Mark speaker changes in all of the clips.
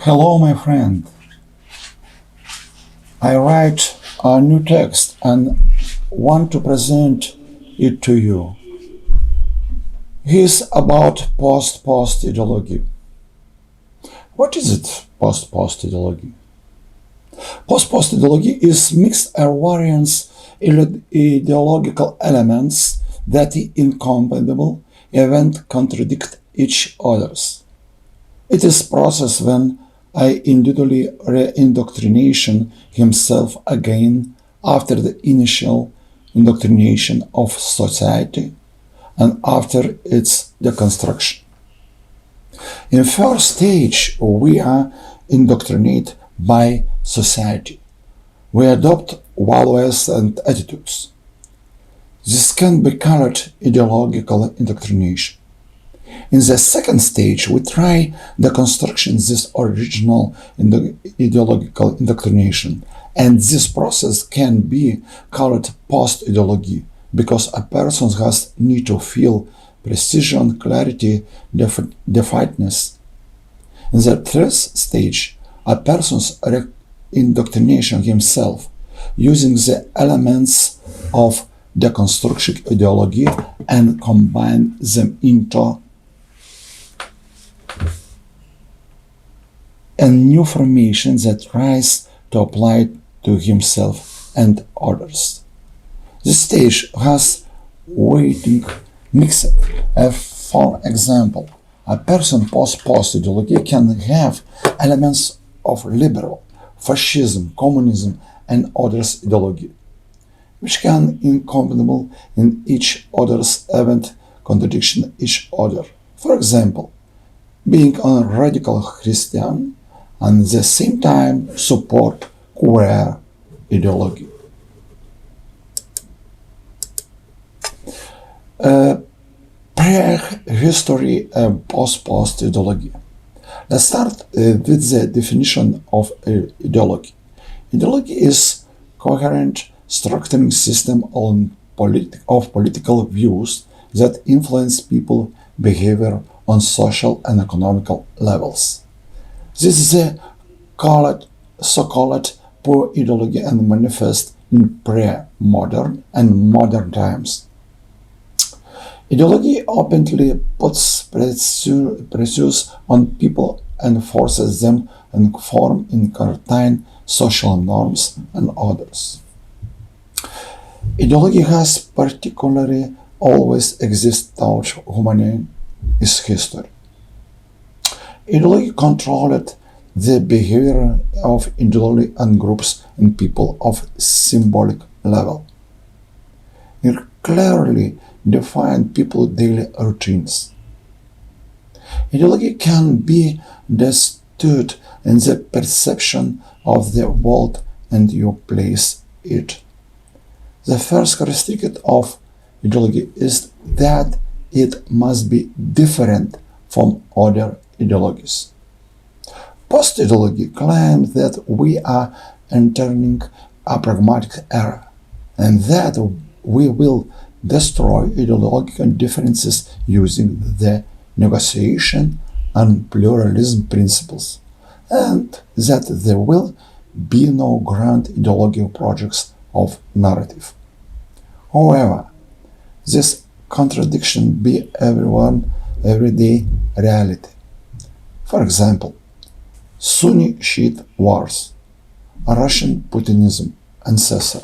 Speaker 1: Hello, my friend. I write a new text and want to present it to you. It's about post-post ideology. What is it, post-post ideology? Post-post ideology is mixed or variance ideological elements that are incompatible, even contradict each others. It is process when I individually re-indoctrination himself again after the initial indoctrination of society and after its deconstruction. In first stage, we are indoctrinated by society. We adopt values and attitudes. This can be called ideological indoctrination. In the second stage, we try deconstruction this original ideological indoctrination, and this process can be called post-ideology because a person has need to feel precision, clarity, definiteness. In the third stage, a person's indoctrination himself using the elements of deconstruction ideology and combine them into a new formation that tries to apply it to himself and others. This stage has waiting mixed. For example, a person post-post ideology can have elements of liberal, fascism, communism, and others ideology, which can incompatible in each other's event contradiction each other. For example, being a radical Christian and at the same time support queer ideology. Prehistory and post-post ideology. Let's start with the definition of ideology. Ideology is coherent structuring system of political views that influence people's behavior on social and economical levels. This is the so-called pure ideology and manifest in pre-modern and modern times. Ideology openly puts pressures on people and forces them to conform in certain social norms and others. Ideology has particularly always existed throughout human history. Ideology controlled the behavior of individuals and groups and people of symbolic level. It clearly defined people's daily routines. Ideology can be understood in the perception of the world and your place in it. The first characteristic of ideology is that it must be different from other ideologies. Post-ideology claims that we are entering a pragmatic era and that we will destroy ideological differences using the negotiation and pluralism principles, and that there will be no grand ideological projects of narrative. However, this contradiction be everyday reality. For example, Sunni-Shiite wars, Russian Putinism, and so on.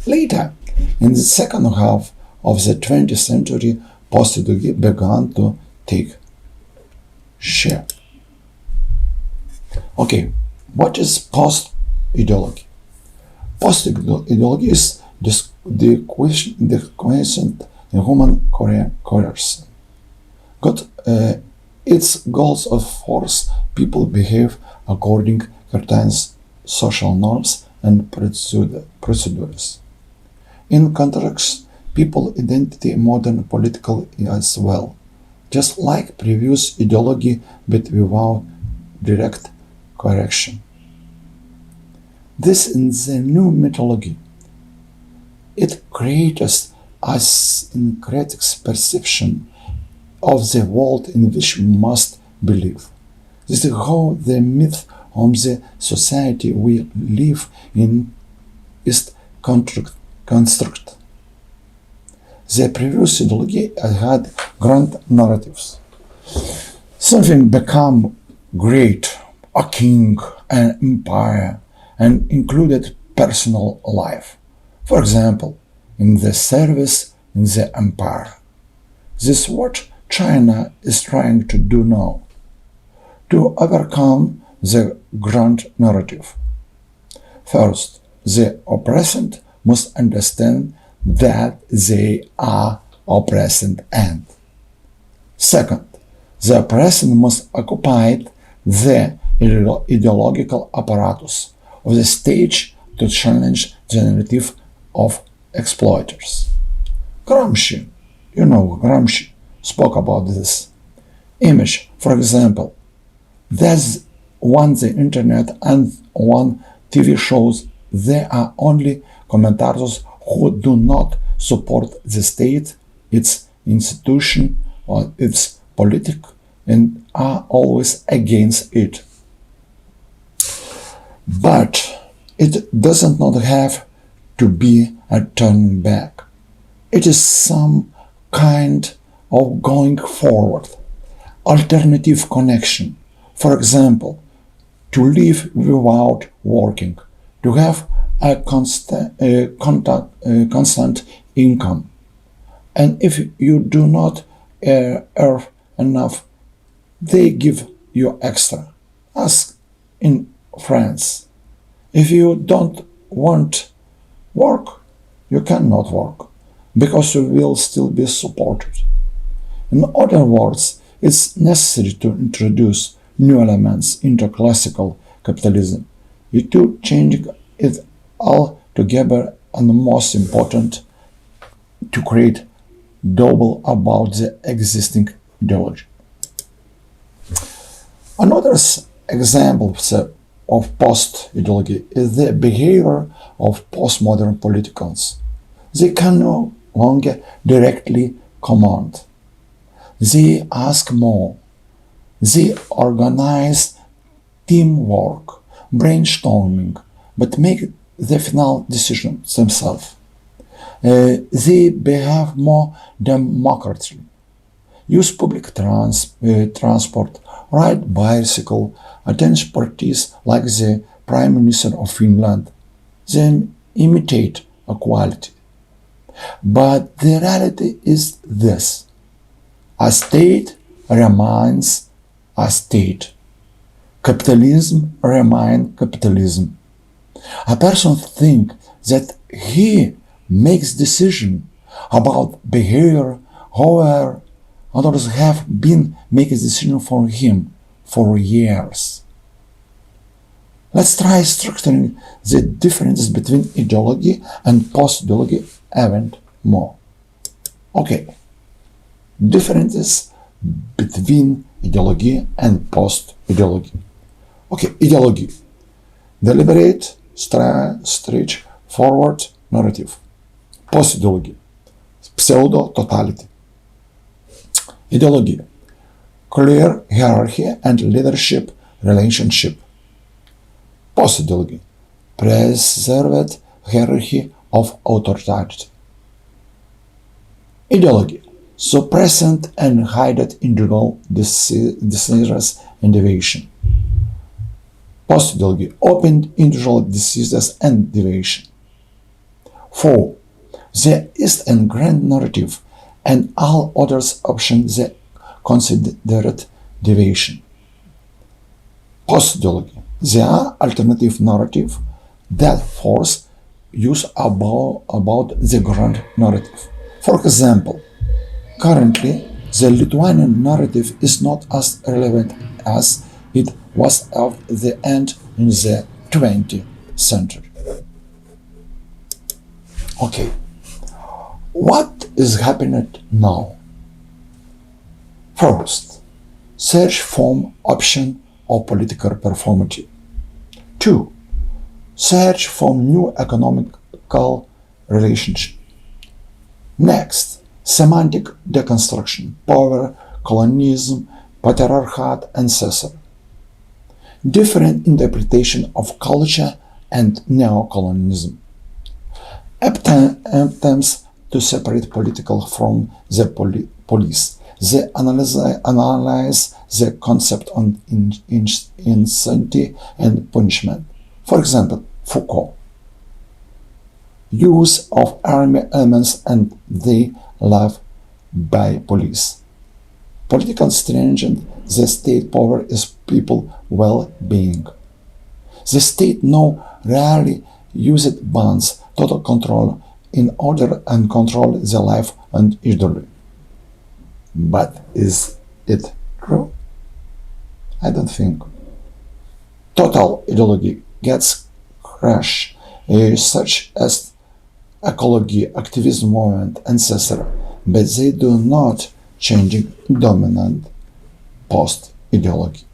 Speaker 1: Later, in the second half of the 20th century, post-ideology began to take shape. Okay, what is post-ideology? Post-ideology is the question in human coercion. Its goals of force people behave according to certain social norms and procedures. In contrast, people identity modern political as well, just like previous ideology but without direct correction. This is the new mythology. It creates a syncretic perception of the world in which we must believe. This is how the myth of the society we live in is constructed. The previous ideology had grand narratives. Something became great, a king, an empire, and included personal life. For example, in the service in the empire. This is what China is trying to do now, to overcome the grand narrative. First, the oppressed must understand that they are oppressed and. Second, the oppressed must occupy the ideological apparatus of the state to challenge the narrative of exploiters. Gramsci, Gramsci spoke about this. Image, for example, there's on the internet and on TV shows there are only commentators who do not support the state, its institution, or its politic, and are always against it. But it does not have to be a turning back. It is some kind of going forward, alternative connection. For example, to live without working, to have a constant income. And if you do not earn enough, they give you extra. Ask in France. If you don't want work, you cannot work, because you will still be supported. In other words, it's necessary to introduce new elements into classical capitalism, to change it all together, and most important, to create double about the existing ideology. Another example of post-ideology is the behavior of postmodern politicals. They can no longer directly command. They ask more. They organize teamwork, brainstorming, but make the final decision themselves. They behave more democratically, use public transport, ride bicycle, attend parties like the Prime Minister of Finland. They imitate equality. But the reality is this: a state remains a state. Capitalism remains capitalism. A person thinks that he makes decision about behavior, however, others have been making decision for him for years. Let's try structuring the differences between ideology and post-ideology even more. Okay, differences between ideology and post-ideology. Okay, ideology, deliberate, straightforward narrative. Post-ideology, pseudo-totality. Ideology, clear hierarchy and leadership relationship. Post-ideology, preserved hierarchy of authority. Ideology, suppressed and hidden individual diseases and deviation. Post-ideology, opened individual diseases and deviation. 4. There is a grand narrative, and all others options the considered deviation. Post-ideology, there are alternative narrative that force use about the grand narrative. For example, currently the Lithuanian narrative is not as relevant as it was at the end in the 20th century. Okay, what is happening now? First, search for option of political performative. 2. Search for new economical relationship. Next, semantic deconstruction, power, colonialism, patriarchat, and Caesar. different interpretation of culture and neocolonialism, attempts to separate political from the police. They analyze the concept of insanity and punishment. For example, Foucault, use of army elements and their love by police. Political stringent, the state power is people well-being. The state now rarely uses bonds, total control in order and control the life and ideology. But is it true? I don't think. Total ideology gets crushed, such as ecology, activism movement, etc., but they do not changing dominant post-ideology.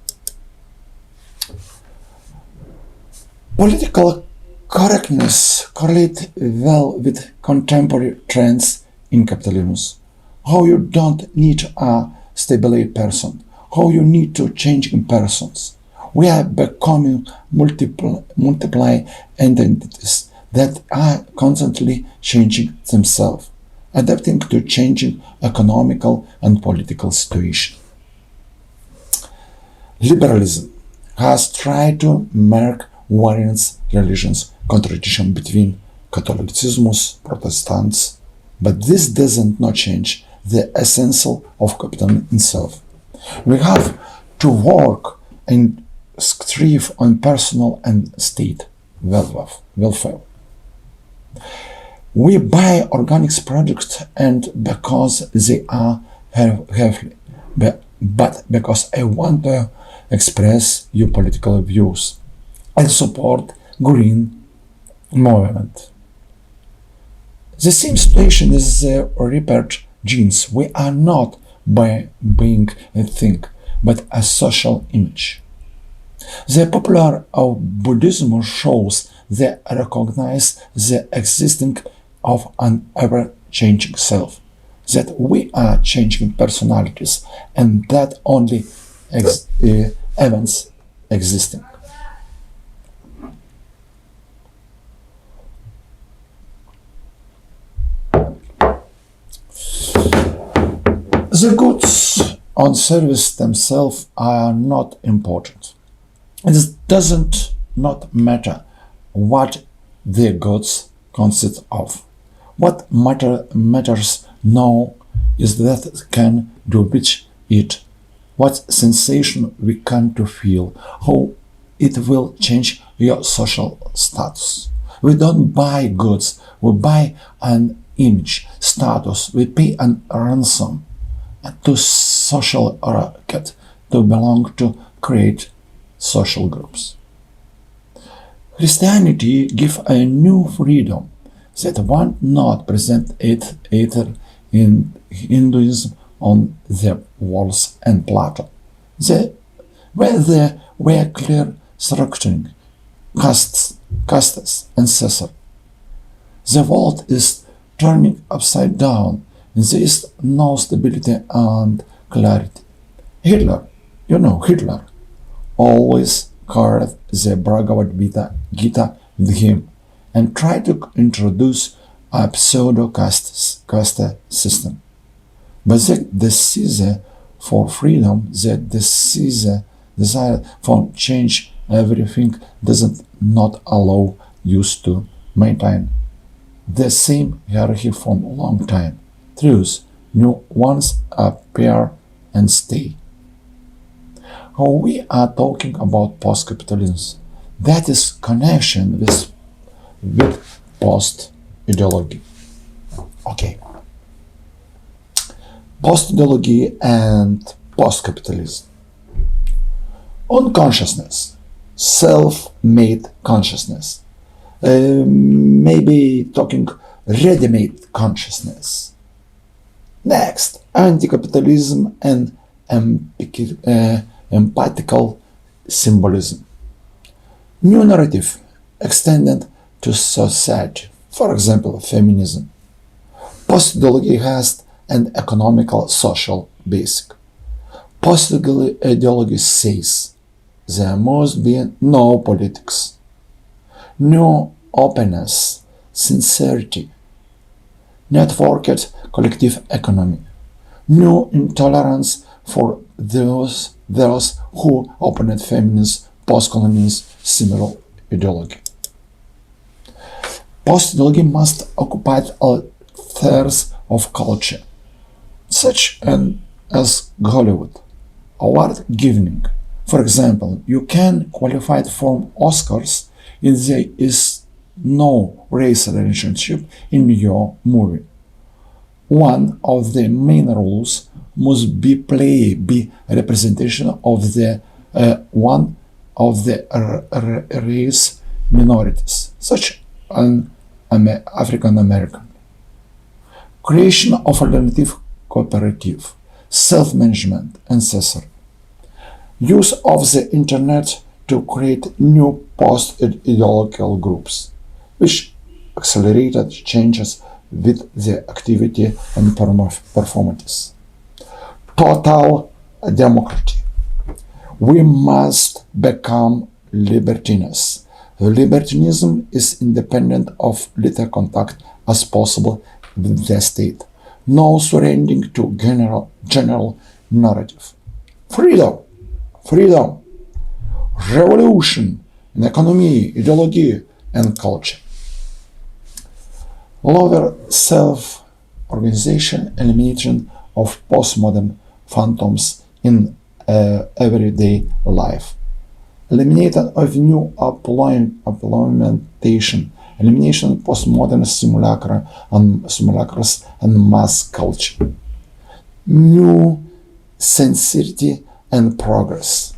Speaker 1: Political correctness correlates well with contemporary trends in capitalism. How you don't need a stable person, how you need to change in persons. We are becoming multiply identities that are constantly changing themselves, adapting to changing economical and political situation. Liberalism has tried to mark various religions contradiction between Catholicism, Protestants, but this doesn't not change the essence of capitalism itself. We have to work and strive on personal and state welfare. We buy organic products and because they are healthy, but because I want to express your political views. I support green movement. The same situation is the repared genes. We are not being a thing, but a social image. The popular of Buddhism shows they recognize the existence of an ever-changing self, that we are changing personalities, and that only events existing. The goods on service themselves are not important. It doesn't not matter what the goods consist of. What matters now is that can do with it, what sensation we can to feel, how it will change your social status. We don't buy goods, we buy an image, status, we pay an ransom to social racket to belong to create social groups. Christianity gives a new freedom that one not present it either in Hinduism on the walls and Plato, where there were clear structuring, castes, and Caesar. The world is turning upside down. There is no stability and clarity. Hitler always carried the Bhagavad Gita with him and tried to introduce a pseudo-caste system. But the desire for freedom, the desire for change everything doesn't not allow you to maintain the same hierarchy for a long time. Truth, new ones appear and stay. We are talking about post-capitalism. That is connection with post-ideology. Okay. Post-ideology and post-capitalism. Unconsciousness, self-made consciousness. Maybe talking ready-made consciousness. Next, anti-capitalism and empathical symbolism. New narrative extended to society, for example, feminism. Post-ideology has an economical social basic. Post-ideology says there must be no politics, no openness, sincerity, networked collective economy, no intolerance for those who opponent feminist, post-colonialist, similar ideology. Post-ideology must occupy all spheres of culture, such as Hollywood, award-giving. For example, you can qualify from Oscars if there is no race relationship in your movie. One of the main rules must be representation of the one of the race minorities, such as African American. Creation of alternative cooperative, self-management, necessary. Use of the internet to create new post-ideological groups, which accelerated changes with the activity and performances. Total democracy. We must become libertines. Libertinism is independent of little contact as possible with the state. No surrendering to general narrative. Freedom. Revolution in economy, ideology, and culture. Lower self-organization, elimination of postmodern phantoms in everyday life. Elimination of new implementation, elimination of postmodern simulacras and mass culture. New sincerity and progress.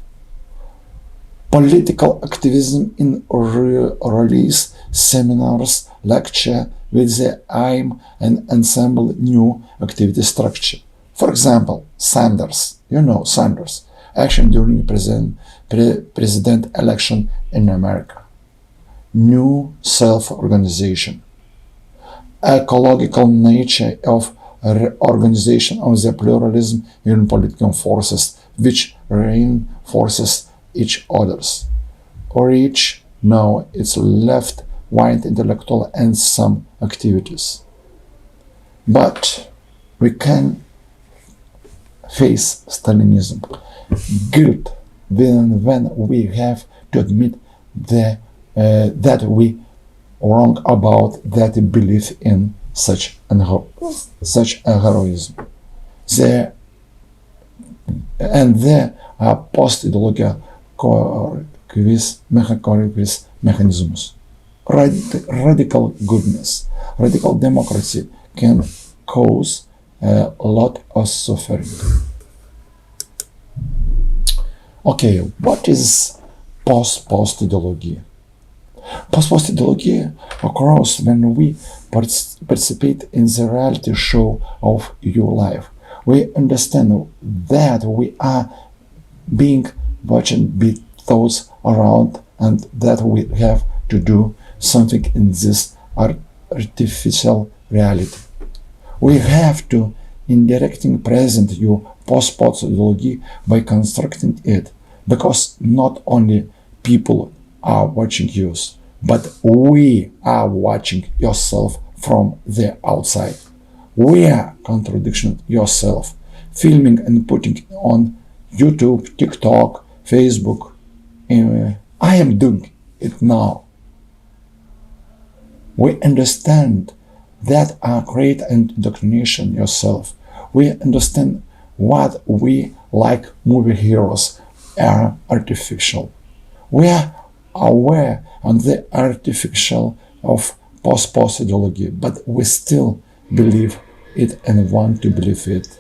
Speaker 1: Political activism in rallies, seminars, lecture with the aim and ensemble new activity structure. For example, Sanders, action during president election in America. New self-organization. Ecological nature of organization of the pluralism in political forces, which reinforces each other's. Or each now its left, white intellectual and some activities. But we can face Stalinism, guilt when we have to admit that we wrong about that belief in such a heroism. There are post-ideological mechanisms. Radical goodness, radical democracy can cause a lot of suffering. Okay, what is post-ideology? Post-ideology occurs when we participate in the reality show of your life. We understand that we are being watched by those around and that we have to do something in this artificial reality. We have to indirectly present your post-ideology by constructing it, because not only people are watching you, but we are watching yourself from the outside. We are contradicting yourself, filming and putting on YouTube, TikTok, Facebook. I am doing it now. We understand that are great indoctrination yourself. We understand what we like movie heroes are artificial. We are aware of the artificial of post ideology, but we still believe it and want to believe it.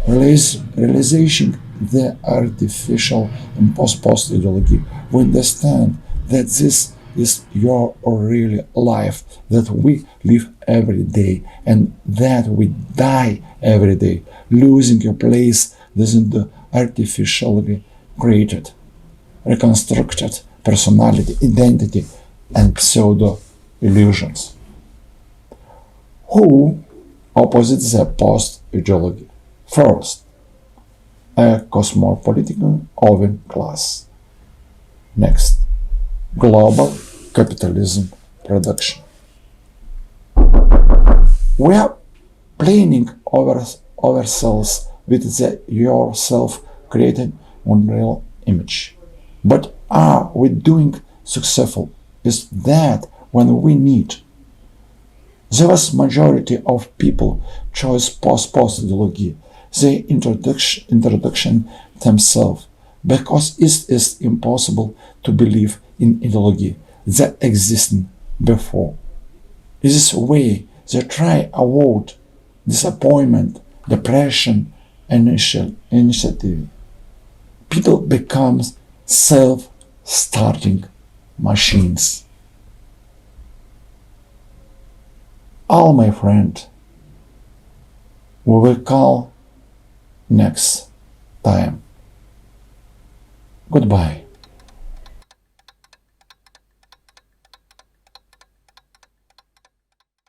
Speaker 1: Realization the artificial and post ideology, we understand that this is your real life, that we live every day and that we die every day, losing your place within the artificially created, reconstructed personality, identity, and pseudo-illusions. Who opposite the post-ideology? First, a cosmopolitan open class, Next, global capitalism production. We are planning ourselves with the yourself created unreal image. But are we doing successful? Is that when we need? The vast majority of people choose post ideology, the introduction themselves, because it is impossible to believe in ideology that existed before. In this way, they try avoid disappointment, depression, initiative. People become self-starting machines. All my friend, we will call next time. Goodbye.